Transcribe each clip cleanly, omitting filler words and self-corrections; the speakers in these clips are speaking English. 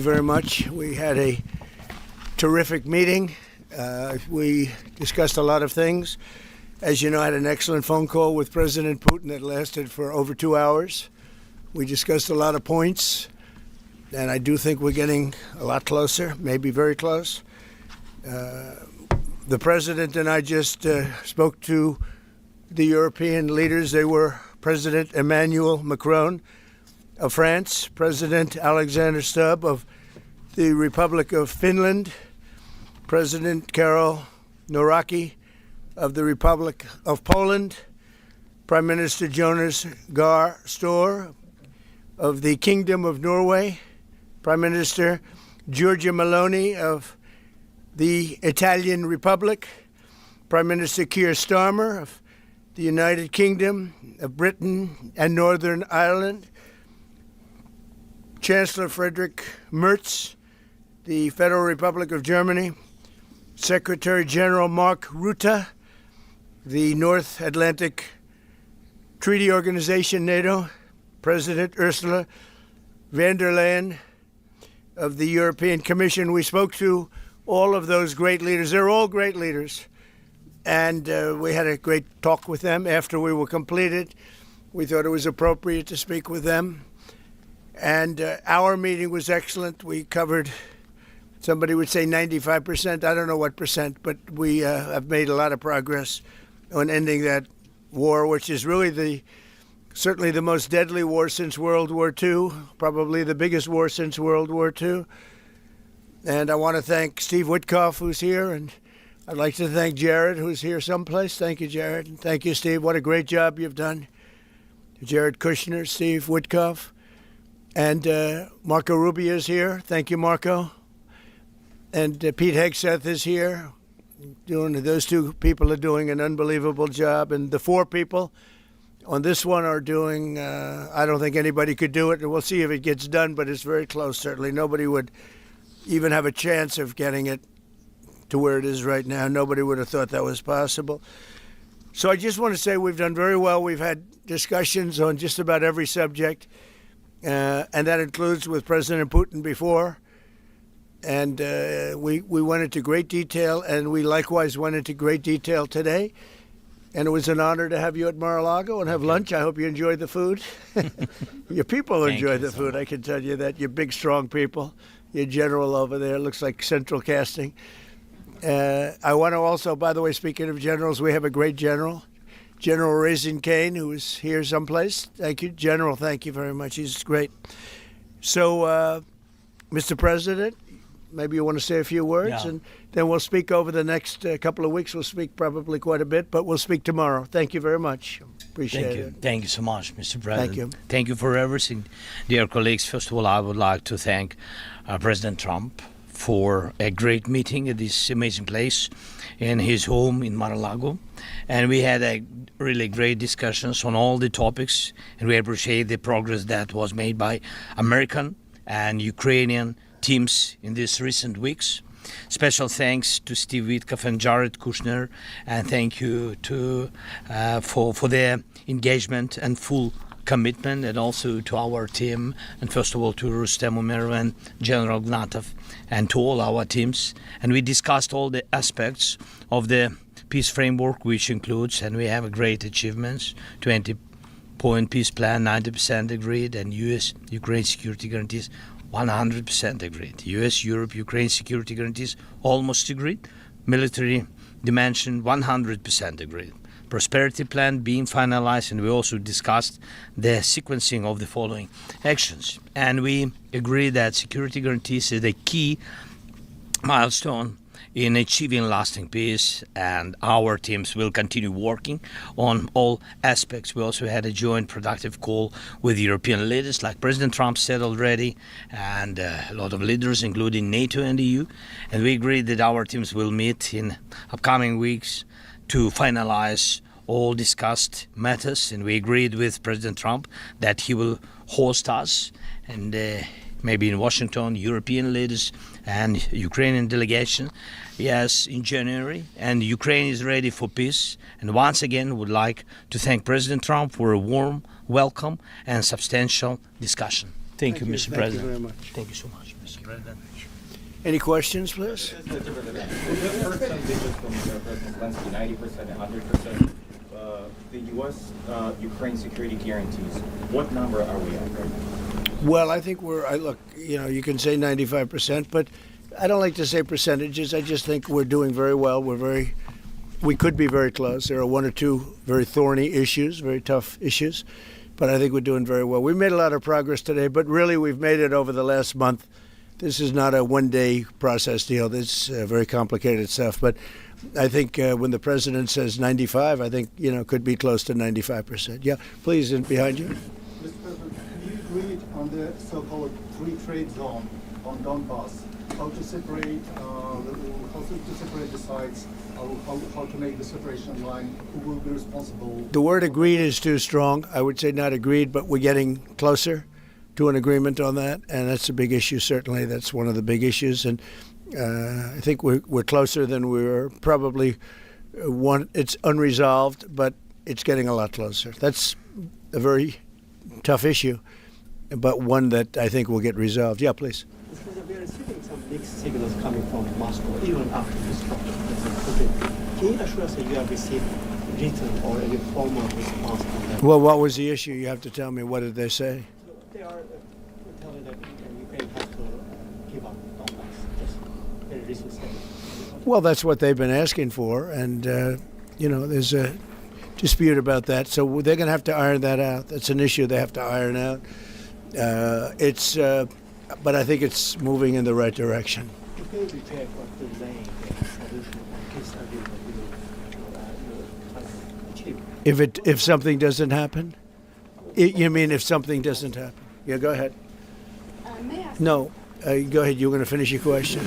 very much. We had a terrific meeting. We discussed a lot of things. As you know, I had an excellent phone call with President Putin that lasted for over 2 hours. We discussed a lot of points, and I do think we're getting a lot closer, maybe very close. The President and I just spoke to the European leaders. They were President Emmanuel Macron of France, President Alexander Stubb of the Republic of Finland, President Karol Nawrocki of the Republic of Poland, Prime Minister Jonas Gahr Store of the Kingdom of Norway, Prime Minister Giorgia Meloni of the Italian Republic, Prime Minister Keir Starmer of the United Kingdom of Britain and Northern Ireland, Chancellor Friedrich Merz, the Federal Republic of Germany, Secretary General Mark Rutte, the North Atlantic Treaty Organization, NATO, President Ursula von der Leyen of the European Commission. We spoke to all of those great leaders. They're all great leaders. And we had a great talk with them after we were completed. We thought it was appropriate to speak with them. And our meeting was excellent. We covered, somebody would say 95%. I don't know what percent, but we have made a lot of progress on ending that war, which is really certainly the most deadly war since World War II, probably the biggest war since World War II. And I want to thank Steve Witkoff, who's here, and I'd like to thank Jared, who's here someplace. Thank you, Jared. And thank you, Steve. What a great job you've done. Jared Kushner, Steve Witkoff, and Marco Rubio is here. Thank you, Marco. And Pete Hegseth is here. Those two people are doing an unbelievable job. And the four people on this one are doing, I don't think anybody could do it. And we'll see if it gets done, but it's very close, certainly. Nobody would even have a chance of getting it to where it is right now. Nobody would have thought that was possible. So I just want to say we've done very well. We've had discussions on just about every subject, and that includes with President Putin before. And we went into great detail, and we likewise went into great detail today. And it was an honor to have you at Mar-a-Lago and have lunch. I hope you enjoyed the food. Your people enjoyed the food, I can tell you that. You're big, strong people. Your general over there looks like central casting. I want to also, by the way, speaking of generals, we have a great general, General Raisin Kane, who is here someplace. Thank you, General. Thank you very much. He's great. So, Mr. President, maybe you want to say a few words, and then we'll speak over the next couple of weeks. We'll speak probably quite a bit, but we'll speak tomorrow. Thank you very much. Appreciate it. Thank you so much, Mr. President. Thank you. Thank you for everything. Dear colleagues, first of all, I would like to thank President Trump for a great meeting at this amazing place in his home in Mar-a-Lago. And we had a really great discussions on all the topics, and we appreciate the progress that was made by American and Ukrainian teams in these recent weeks. Special thanks to Steve Witkoff and Jared Kushner, and thank you to for their engagement and full commitment, and also to our team, and first of all to Rustem Umerov and General Gnatov, and to all our teams. And we discussed all the aspects of the peace framework, which includes, and we have a great achievements, 20-point peace plan, 90% agreed, and U.S.-Ukraine security guarantees 100% agreed. U.S.-Europe-Ukraine security guarantees almost agreed. Military dimension 100% agreed. Prosperity plan being finalized, and we also discussed the sequencing of the following actions. And we agree that security guarantees is a key milestone in achieving lasting peace, and our teams will continue working on all aspects. We also had a joint productive call with European leaders, like President Trump said already, and a lot of leaders, including NATO and EU. And we agreed that our teams will meet in upcoming weeks to finalize all discussed matters. And we agreed with President Trump that he will host us, and maybe in Washington, European leaders and Ukrainian delegation, yes, in January. And Ukraine is ready for peace. And once again, would like to thank President Trump for a warm welcome and substantial discussion. Thank you, Mr. President. Thank you very much. Thank you so much. Mr. President. Any questions, please? We've heard some digits from President Zelensky, 90% and 100%. The U.S. Ukraine security guarantees. What number are we at right now? Well, I think look, you can say 95%, but I don't like to say percentages. I just think we're doing very well. We could be very close. There are one or two very thorny issues, very tough issues, but I think we're doing very well. We made a lot of progress today, but really we've made it over the last month. This is not a one-day process deal. This is very complicated stuff, but I think when the president says 95, I think, could be close to 95%. Yeah, please, and behind you. Mr. President, have you agreed on the so-called free trade zone on Donbass? How to separate the sites? How to make the separation line? Who will be responsible? The word agreed is too strong. I would say not agreed, but we're getting closer to an agreement on that, and that's a big issue. Certainly, that's one of the big issues, and I think we're closer than we were probably. It's unresolved, but it's getting a lot closer. That's a very tough issue, but one that I think will get resolved. Yeah, please. We are receiving some mixed signals coming from Moscow, even after this talk. Can you assure us that you have received written or any formal response from them? Well, what was the issue? You have to tell me. What did they say? They are telling that Ukraine has to give up Donbass. Just very recent statement. Well, that's what they've been asking for, and there's a dispute about that. So they're going to have to iron that out. That's an issue they have to iron out. But I think it's moving in the right direction. If they reject or delay the solution of peace agreement, you will achieve. If something doesn't happen, you mean if something doesn't happen? Yeah, go ahead. May I ask? No, go ahead. You were going to finish your question.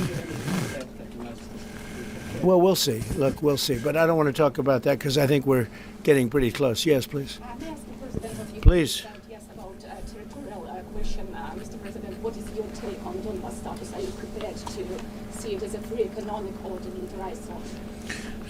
Well, we'll see. Look, we'll see. But I don't want to talk about that because I think we're getting pretty close. Yes, please. May I ask the President of Ukraine? Please. Yes, about territorial question. Mr. President, what is your take on Donbass status? Are you prepared to see it as a free economic or demilitarized zone?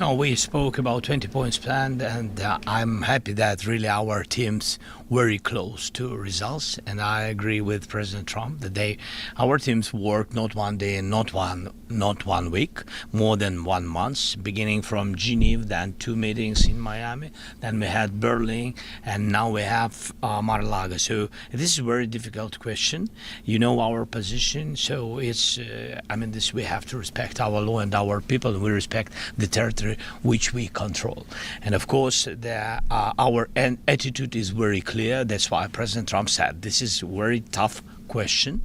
No, we spoke about 20 points plan, and I'm happy that really our team's very close to results. And I agree with President Trump that our teams work not one day, not one week, more than 1 month, beginning from Geneva, then 2 meetings in Miami, then we had Berlin, and now we have Mar-a-Lago. So this is a very difficult question. You know our position, so it's we have to respect our law and our people, and we respect the territory which we control. And of course, our attitude is very clear. That's why President Trump said this is a very tough question.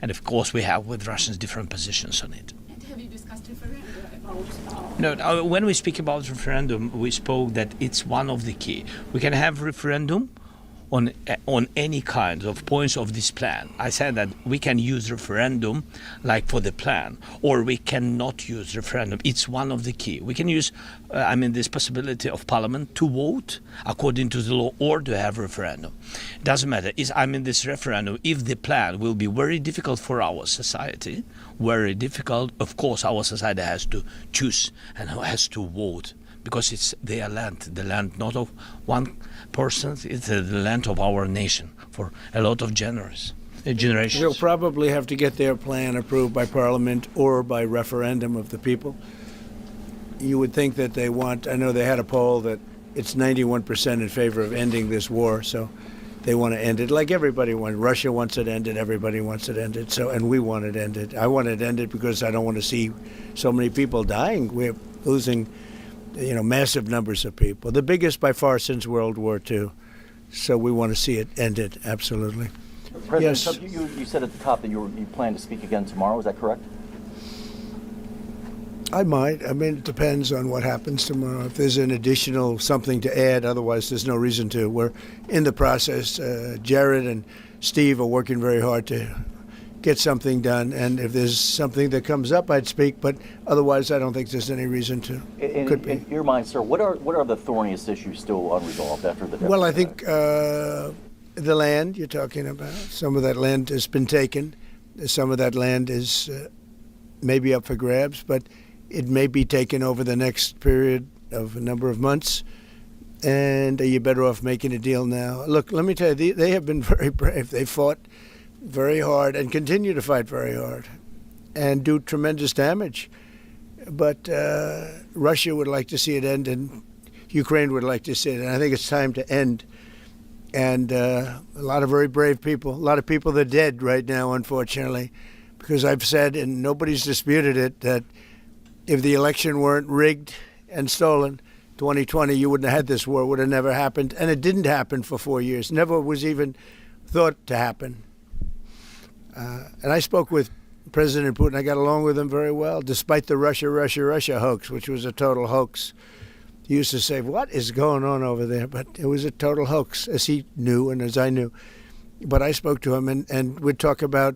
And of course, we have with Russians different positions on it. And have you discussed referendum about? No, when we speak about referendum, we spoke that it's one of the key. We can have referendum on any kind of points of this plan. I said that we can use referendum like for the plan, or we cannot use referendum. It's one of the key. We can use, this possibility of parliament to vote according to the law or to have referendum. It doesn't matter. This referendum, if the plan will be very difficult for our society, very difficult, of course our society has to choose and has to vote. Because it's their land, the land not of one person, it's the land of our nation for a lot of generations. They'll probably have to get their plan approved by Parliament or by referendum of the people. You would think that I know they had a poll that it's 91% in favor of ending this war, so they want to end it like everybody wants. Russia wants it ended, everybody wants it ended, and we want it ended. I want it ended because I don't want to see so many people dying. We're losing massive numbers of people, the biggest by far since World War II. So we want to see it ended, absolutely. President Yes. Trump, you said at the top that you plan to speak again tomorrow. Is that correct? I might. It depends on what happens tomorrow. If there's an additional something to add, otherwise there's no reason to. We're in the process. Jared and Steve are working very hard to get something done, and if there's something that comes up, I'd speak, but otherwise I don't think there's any reason to. In your mind, sir, what are the thorniest issues still unresolved after the Well, I think the land you're talking about, some of that land has been taken. Some of that land is maybe up for grabs, but it may be taken over the next period of a number of months. And are you better off making a deal now? Look, let me tell you, they have been very brave. They fought very hard and continue to fight very hard and do tremendous damage. But Russia would like to see it end, and Ukraine would like to see it. And I think it's time to end. And a lot of very brave people, a lot of people that are dead right now, unfortunately, because I've said, and nobody's disputed it, that if the election weren't rigged and stolen, 2020, you wouldn't have had this war. It would have never happened. And it didn't happen for 4 years. Never was even thought to happen. And I spoke with President Putin. I got along with him very well, despite the Russia hoax, which was a total hoax. He used to say, what is going on over there? But it was a total hoax, as he knew and as I knew. But I spoke to him, and we'd talk about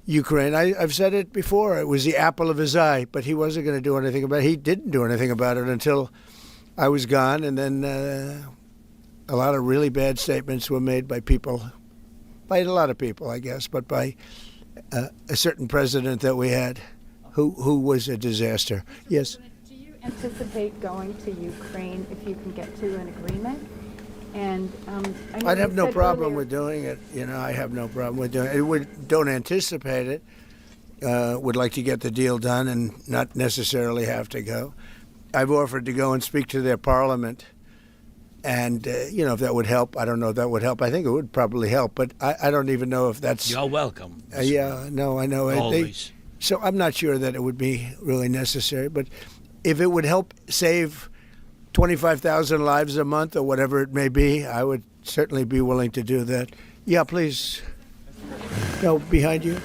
Ukraine. I've said it before. It was the apple of his eye, but he wasn't going to do anything about it. He didn't do anything about it until I was gone, and then a lot of really bad statements were made by people, by a lot of people, I guess, but by a certain president that we had who was a disaster. Yes? Do you anticipate going to Ukraine if you can get to an agreement? And I know I'd have you no said problem earlier- with doing it. You know, I have no problem with doing it. Don't anticipate it. Would like to get the deal done and not necessarily have to go. I've offered to go and speak to their parliament. And, if that would help. I don't know if that would help. I think it would probably help. But I don't even know if that's... You're welcome. Yeah, no, I know. Always. So I'm not sure that it would be really necessary. But if it would help save 25,000 lives a month or whatever it may be, I would certainly be willing to do that. Yeah, please. No, behind you.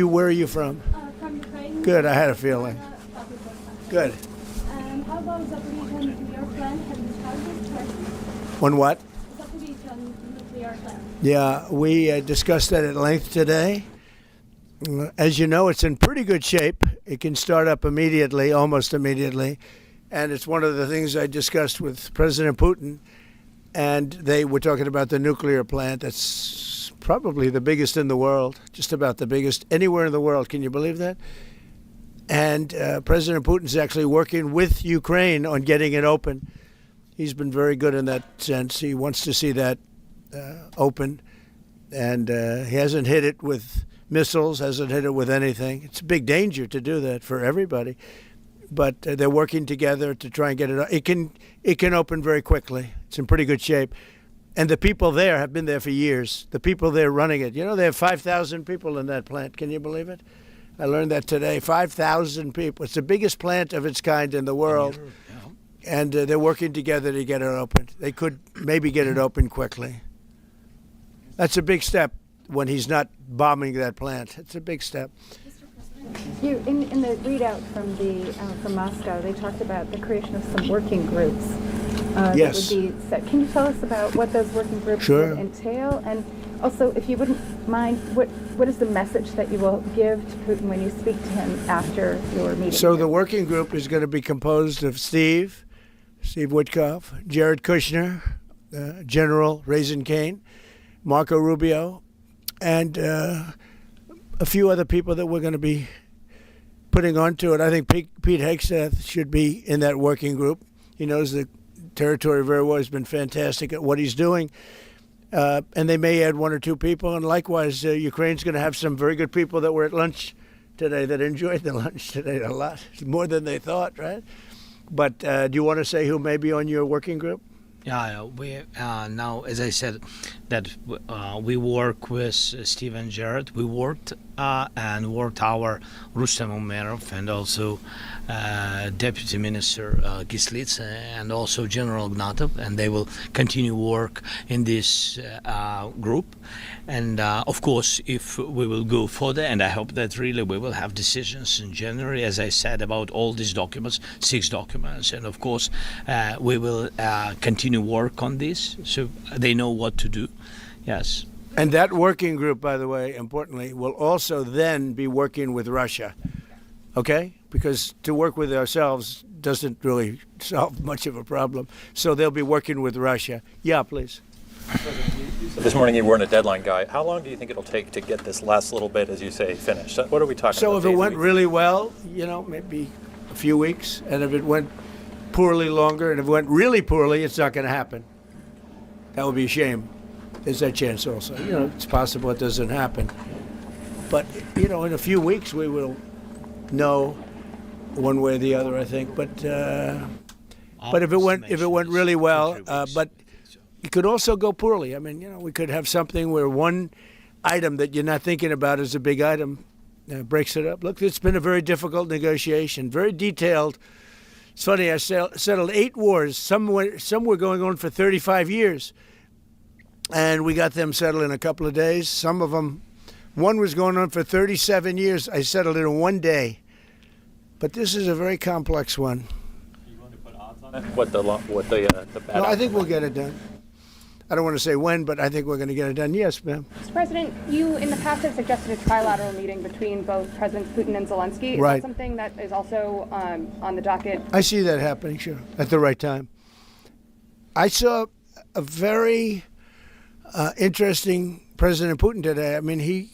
Where are you from? From Ukraine. Good, I had a feeling. Good. How about Zaporizhzhia nuclear plant? Have you discussed this? On what? Zaporizhzhia nuclear plant. Yeah, we discussed that at length today. As you know, it's in pretty good shape. It can start up immediately, almost immediately. And it's one of the things I discussed with President Putin. And they were talking about the nuclear plant. That's probably the biggest in the world, just about the biggest anywhere in the world. Can you believe that? And President Putin's actually working with Ukraine on getting it open. He's been very good in that sense. He wants to see that open. And he hasn't hit it with missiles, hasn't hit it with anything. It's a big danger to do that for everybody. But they're working together to try and get it. It can open very quickly. It's in pretty good shape. And the people there have been there for years. The people there running it. You know, they have 5,000 people in that plant. Can you believe it? I learned that today. 5,000 people. It's the biggest plant of its kind in the world. And they're working together to get it open. They could maybe get it open quickly. That's a big step when he's not bombing that plant. It's a big step. In the readout from Moscow, they talked about the creation of some working groups. Yes. That would be set. Can you tell us about what those working groups Sure. would entail? And also, if you wouldn't mind, what is the message that you will give to Putin when you speak to him after your meeting? So the working group is going to be composed of Steve Witkoff, Jared Kushner, General Raisin Kane, Marco Rubio, and a few other people that we're going to be putting onto it. I think Pete Hegseth should be in that working group. He knows the territory very well. He's been fantastic at what he's doing. And they may add one or two people. And likewise, Ukraine's going to have some very good people that were at lunch today that enjoyed the lunch today a lot, more than they thought, right? But do you want to say who may be on your working group? Yeah, we now, as I said, that we work with Steve and Jared. We worked our Rustem Umerov and also Deputy Minister Gislitz and also General Ignatov, and they will continue work in this group. And of course, if we will go further, and I hope that really we will have decisions in January, as I said, about all these documents, 6 documents, and of course we will continue work on this, so they know what to do. Yes. And that working group, by the way, importantly, will also then be working with Russia, okay? Because to work with ourselves doesn't really solve much of a problem. So they'll be working with Russia. Yeah, please. This morning you weren't a deadline guy. How long do you think it'll take to get this last little bit, as you say, finished? What are we talking about? So if it days, went weeks? really well, maybe a few weeks. And if it went poorly, longer. And if it went really poorly, it's not going to happen. That would be a shame. there's that chance also. It's possible it doesn't happen. But, in a few weeks we will know one way or the other, I think. But if it went really well, but it could also go poorly. I mean, we could have something where one item that you're not thinking about as a big item breaks it up. Look, it's been a very difficult negotiation, very detailed. It's funny, I settled 8 wars. Some were going on for 35 years, and we got them settled in a couple of days. Some of them, one was going on for 37 years. I settled it in 1 day. But this is a very complex one. Are you willing to put odds on it? What the bad No, I think we'll get it done. I don't want to say when, but I think we're going to get it done. Yes, ma'am. Mr. President, you in the past have suggested a trilateral meeting between both Presidents Putin and Zelensky. Is Right. that something that is also on the docket? I see that happening, sure, at the right time. I saw a very interesting President Putin today. I mean, he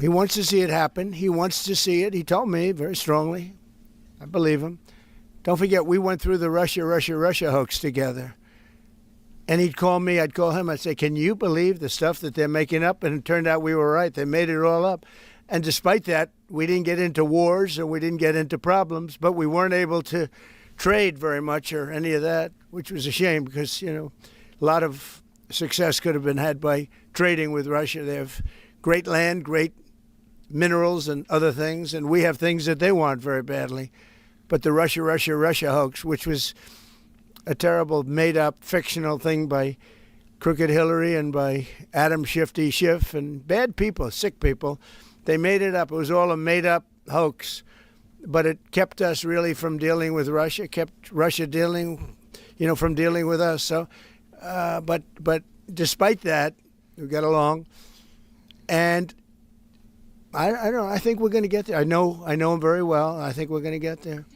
wants to see it happen. He wants to see it. He told me very strongly. I believe him. Don't forget, we went through the Russia hoax together. And he'd call me, I'd call him, I'd say, can you believe the stuff that they're making up? And it turned out we were right. They made it all up. And despite that, we didn't get into wars and we didn't get into problems, but we weren't able to trade very much or any of that, which was a shame because, a lot of success could have been had by trading with Russia. They have great land, great minerals and other things, and we have things that they want very badly. But the Russia hoax, which was a terrible made-up fictional thing by Crooked Hillary and by Adam Shifty Schiff and bad people, sick people. They made it up. It was all a made-up hoax, but it kept us really from dealing with Russia, kept Russia dealing, from dealing with us. So, but despite that, we got along, and I don't know. I think we're going to get there. I know him very well. I think we're going to get there.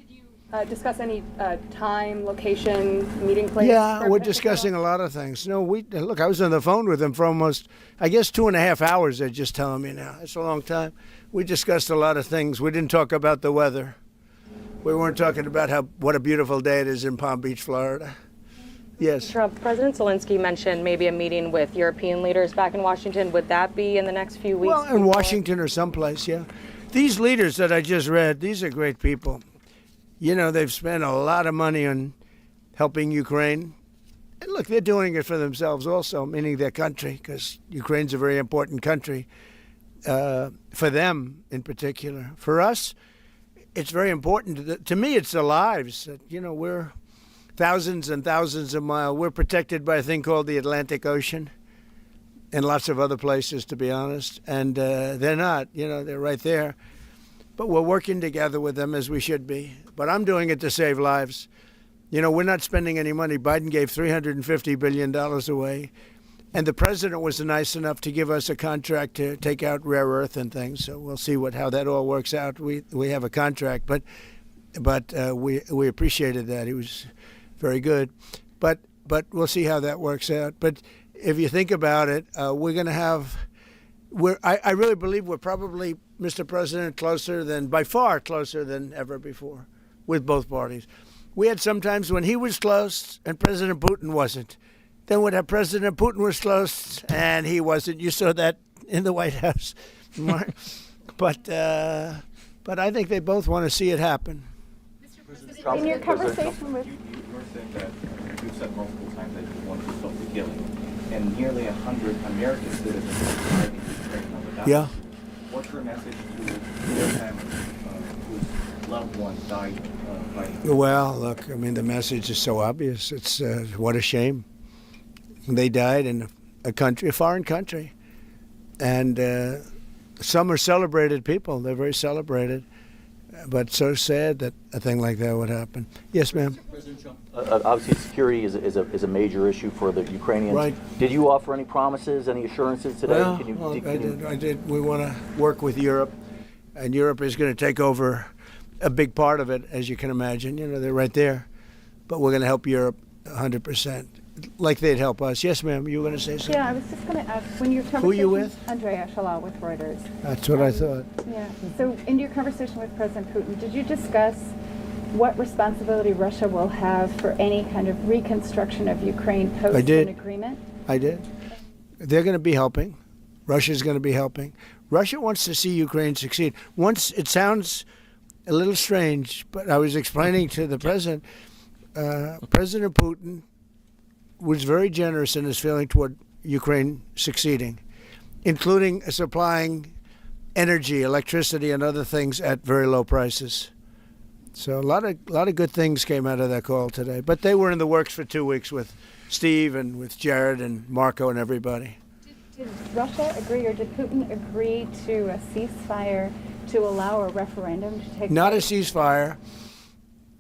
Discuss any time, location, meeting place? Yeah, we're discussing a lot of things. Look, I was on the phone with him for almost, 2.5 hours, they're just telling me now. It's a long time. We discussed a lot of things. We didn't talk about the weather. We weren't talking about what a beautiful day it is in Palm Beach, Florida. Yes. Trump, President Zelensky mentioned maybe a meeting with European leaders back in Washington. Would that be in the next few weeks? Well, in Washington or someplace, yeah. These leaders that I just read, these are great people. They've spent a lot of money on helping Ukraine. And look, they're doing it for themselves also, meaning their country, because Ukraine's a very important country for them in particular. For us, it's very important. To me, it's the lives. We're thousands and thousands of miles. We're protected by a thing called the Atlantic Ocean and lots of other places, to be honest. And they're not. They're right there. But we're working together with them as we should be. But I'm doing it to save lives. We're not spending any money. Biden gave $350 billion away. And the president was nice enough to give us a contract to take out rare earth and things. So we'll see how that all works out. We have a contract. But we appreciated that. He was very good. But we'll see how that works out. But if you think about it, we're going to have... I really believe we're probably, Mr. President, by far closer than ever before with both parties. We had sometimes when he was close and President Putin wasn't. Then when President Putin was close and he wasn't. You saw that in the White House. But I think they both want to see it happen. In your conversation with... You were saying that you've said multiple times that you want to stop the killing. And nearly 100 American citizens are fighting Ukraine on the battlefield. Yeah. What's your message to their families whose loved ones died fighting? Well, look, the message is so obvious. It's what a shame. They died in a foreign country. And some are celebrated people. They're very celebrated. But so sad that a thing like that would happen. Yes, ma'am. Obviously, security is a major issue for the Ukrainians. Right. Did you offer any promises, any assurances today? Well, I did. We want to work with Europe, and Europe is going to take over a big part of it, as you can imagine. They're right there. But we're going to help Europe 100%, like they'd help us. Yes, ma'am, you were going to say something? Yeah, I was just going to ask, when your conversation... Who are you with? Andrea Shalal with Reuters. That's what I thought. Yeah. So in your conversation with President Putin, did you discuss what responsibility Russia will have for any kind of reconstruction of Ukraine post an agreement? I did. they're going to be helping. Russia's going to be helping. Russia wants to see Ukraine succeed. Once it sounds a little strange, but I was explaining to the president, President Putin was very generous in his feeling toward Ukraine succeeding, including supplying energy, electricity, and other things at very low prices. So a lot of good things came out of that call today. But they were in the works for 2 weeks with Steve and with Jared and Marco and everybody. Did Russia agree, or did Putin agree to a ceasefire to allow a referendum to take Not a place? ceasefire,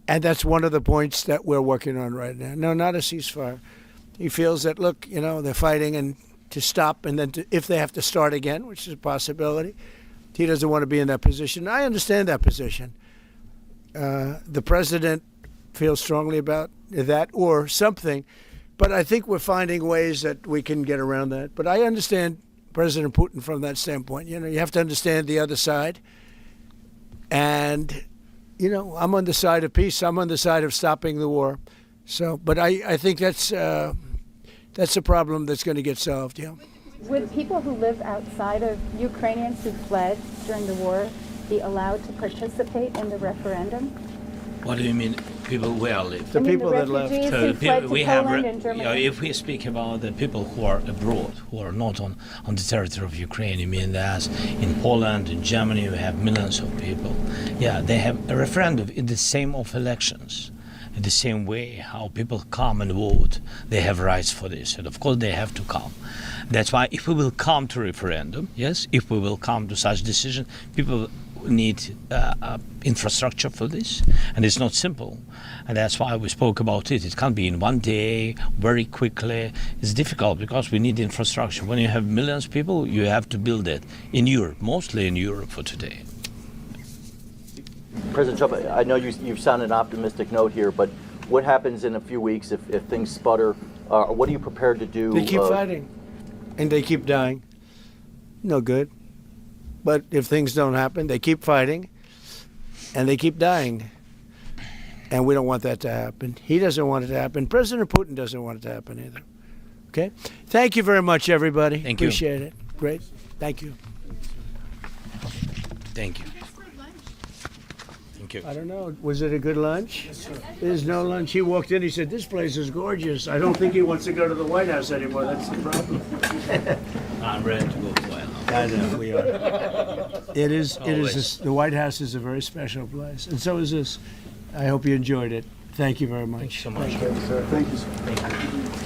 and that's one of the points that we're working on right now. No, not a ceasefire. He feels that, look, they're fighting and to stop, and then if they have to start again, which is a possibility, he doesn't want to be in that position. I understand that position. The president feels strongly about that or something, but I think we're finding ways that we can get around that. But I understand President Putin from that standpoint. You have to understand the other side. And, I'm on the side of peace. I'm on the side of stopping the war. So, but I think that's a problem that's going to get solved, yeah. Would people who live outside of Ukrainians who fled during the war be allowed to participate in the referendum? What do you mean, people where live? The I mean, people the that left. refugees So who the fled people, to Poland and Germany. if we speak about the people who are abroad, who are not on the territory of Ukraine, you mean that in Poland, in Germany, we have millions of people. Yeah, they have a referendum in the same of elections. In the same way how people come and vote, they have rights for this, and of course they have to come. That's why if we will come to referendum, yes, if we will come to such decision, people need infrastructure for this, and it's not simple. And that's why we spoke about it. It can't be in one day, very quickly. It's difficult because we need infrastructure. When you have millions of people, you have to build it in Europe, mostly in Europe for today. President Trump, I know you've sounded an optimistic note here, but what happens in a few weeks if things sputter? What are you prepared to do? They keep fighting, and they keep dying. No good. But if things don't happen, they keep fighting, and they keep dying. And we don't want that to happen. He doesn't want it to happen. President Putin doesn't want it to happen either. Okay? Thank you very much, everybody. Thank you. Appreciate it. Great. Thank you. Thank you. Thank you. I don't know. Was it a good lunch? Yes, sir. There's no lunch. He walked in. He said, "This place is gorgeous." I don't think he wants to go to the White House anymore. That's the problem. I'm ready to go to White House. I know we are. It is. Always. The White House is a very special place, and so is this. I hope you enjoyed it. Thank you very much. Thank you so much. Thank you, sir. Thank you.